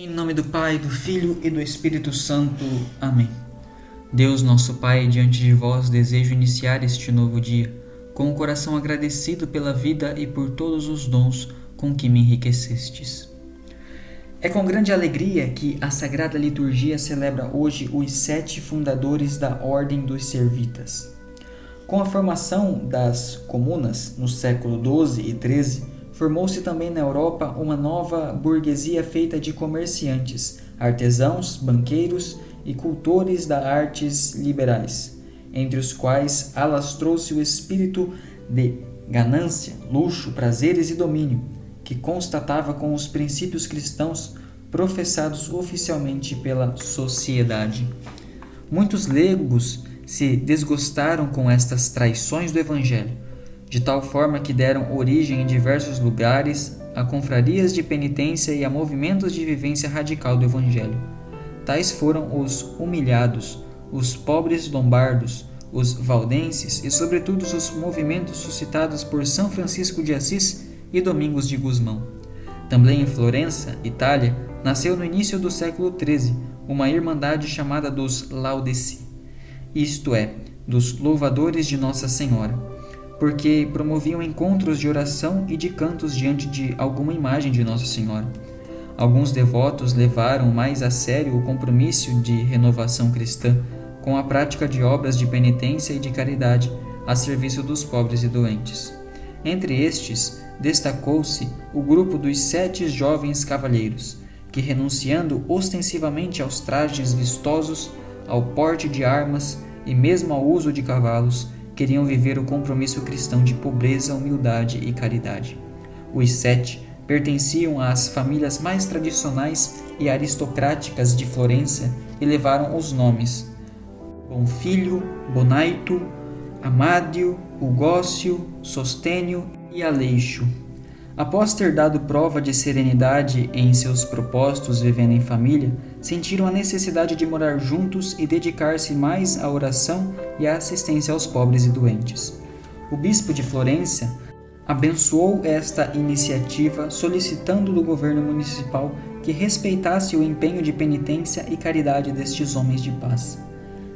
Em nome do Pai, do Filho e do Espírito Santo. Amém. Deus, nosso Pai, diante de vós desejo iniciar este novo dia, com o coração agradecido pela vida e por todos os dons com que me enriquecestes. É com grande alegria que a Sagrada Liturgia celebra hoje os 7 fundadores da Ordem dos Servitas. Com a formação das comunas no século XII e XIII, formou-se também na Europa uma nova burguesia feita de comerciantes, artesãos, banqueiros e cultores das artes liberais, entre os quais alastrou-se o espírito de ganância, luxo, prazeres e domínio, que constatava com os princípios cristãos professados oficialmente pela sociedade. Muitos leigos se desgostaram com estas traições do Evangelho, de tal forma que deram origem em diversos lugares a confrarias de penitência e a movimentos de vivência radical do Evangelho. Tais foram os humilhados, os pobres lombardos, os valdenses e, sobretudo, os movimentos suscitados por São Francisco de Assis e Domingos de Gusmão. Também em Florença, Itália, nasceu no início do século XIII uma irmandade chamada dos Laudeci, isto é, dos louvadores de Nossa Senhora, porque promoviam encontros de oração e de cantos diante de alguma imagem de Nossa Senhora. Alguns devotos levaram mais a sério o compromisso de renovação cristã, com a prática de obras de penitência e de caridade a serviço dos pobres e doentes. Entre estes, destacou-se o grupo dos 7 jovens cavalheiros, que, renunciando ostensivamente aos trajes vistosos, ao porte de armas e mesmo ao uso de cavalos, queriam viver o compromisso cristão de pobreza, humildade e caridade. Os 7 pertenciam às famílias mais tradicionais e aristocráticas de Florença e levaram os nomes Bonfilho, Bonaito, Amádio, Ugócio, Sostênio e Aleixo. Após ter dado prova de serenidade em seus propósitos vivendo em família, sentiram a necessidade de morar juntos e dedicar-se mais à oração e à assistência aos pobres e doentes. O bispo de Florença abençoou esta iniciativa, solicitando do governo municipal que respeitasse o empenho de penitência e caridade destes homens de paz.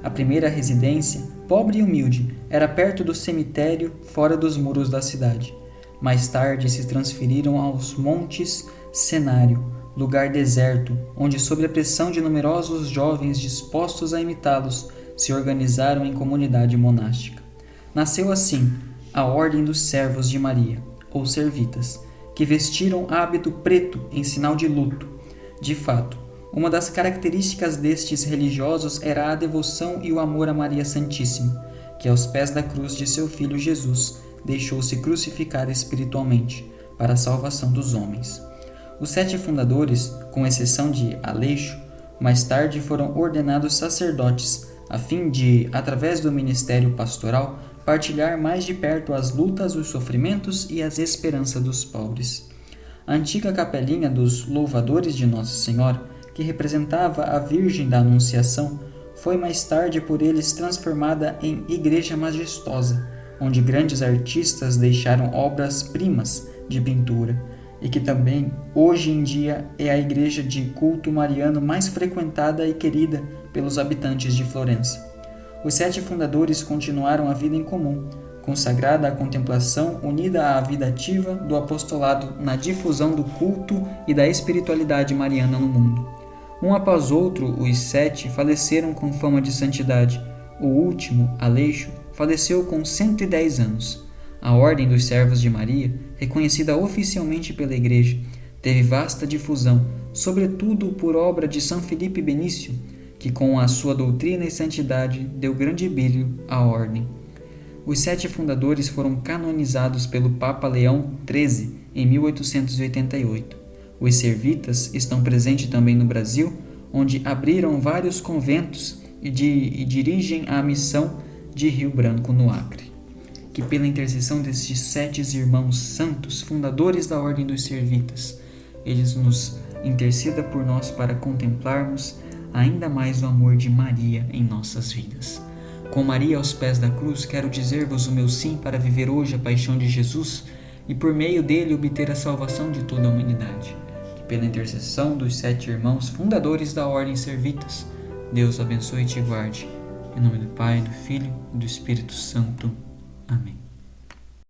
A primeira residência, pobre e humilde, era perto do cemitério, fora dos muros da cidade. Mais tarde se transferiram aos Montes Cenário, lugar deserto, onde, sob a pressão de numerosos jovens dispostos a imitá-los, se organizaram em comunidade monástica. Nasceu assim a Ordem dos Servos de Maria, ou Servitas, que vestiram hábito preto em sinal de luto. De fato, uma das características destes religiosos era a devoção e o amor a Maria Santíssima, que aos pés da cruz de seu filho Jesus deixou-se crucificar espiritualmente para a salvação dos homens. Os 7 fundadores, com exceção de Aleixo, mais tarde foram ordenados sacerdotes, a fim de, através do ministério pastoral, partilhar mais de perto as lutas, os sofrimentos e as esperanças dos pobres. A antiga capelinha dos Louvadores de Nossa Senhora, que representava a Virgem da Anunciação, foi mais tarde por eles transformada em igreja majestosa, onde grandes artistas deixaram obras-primas de pintura, e que também, hoje em dia, é a igreja de culto mariano mais frequentada e querida pelos habitantes de Florença. Os 7 fundadores continuaram a vida em comum, consagrada à contemplação, unida à vida ativa do apostolado na difusão do culto e da espiritualidade mariana no mundo. Um após outro, os 7 faleceram com fama de santidade. O último, Aleixo, faleceu com 110 anos. A Ordem dos Servos de Maria, reconhecida oficialmente pela Igreja, teve vasta difusão, sobretudo por obra de São Filipe Benício, que com a sua doutrina e santidade deu grande brilho à Ordem. Os 7 fundadores foram canonizados pelo Papa Leão XIII em 1888. Os Servitas estão presentes também no Brasil, onde abriram vários conventos e dirigem a missão de Rio Branco, no Acre. Que pela intercessão destes 7 irmãos santos, fundadores da Ordem dos Servitas, eles nos interceda por nós para contemplarmos ainda mais o amor de Maria em nossas vidas. Com Maria aos pés da cruz, quero dizer-vos o meu sim para viver hoje a paixão de Jesus e por meio dele obter a salvação de toda a humanidade. pela intercessão dos 7 irmãos fundadores da Ordem Servitas, Deus abençoe e te guarde. Em nome do Pai, do Filho e do Espírito Santo. Amém.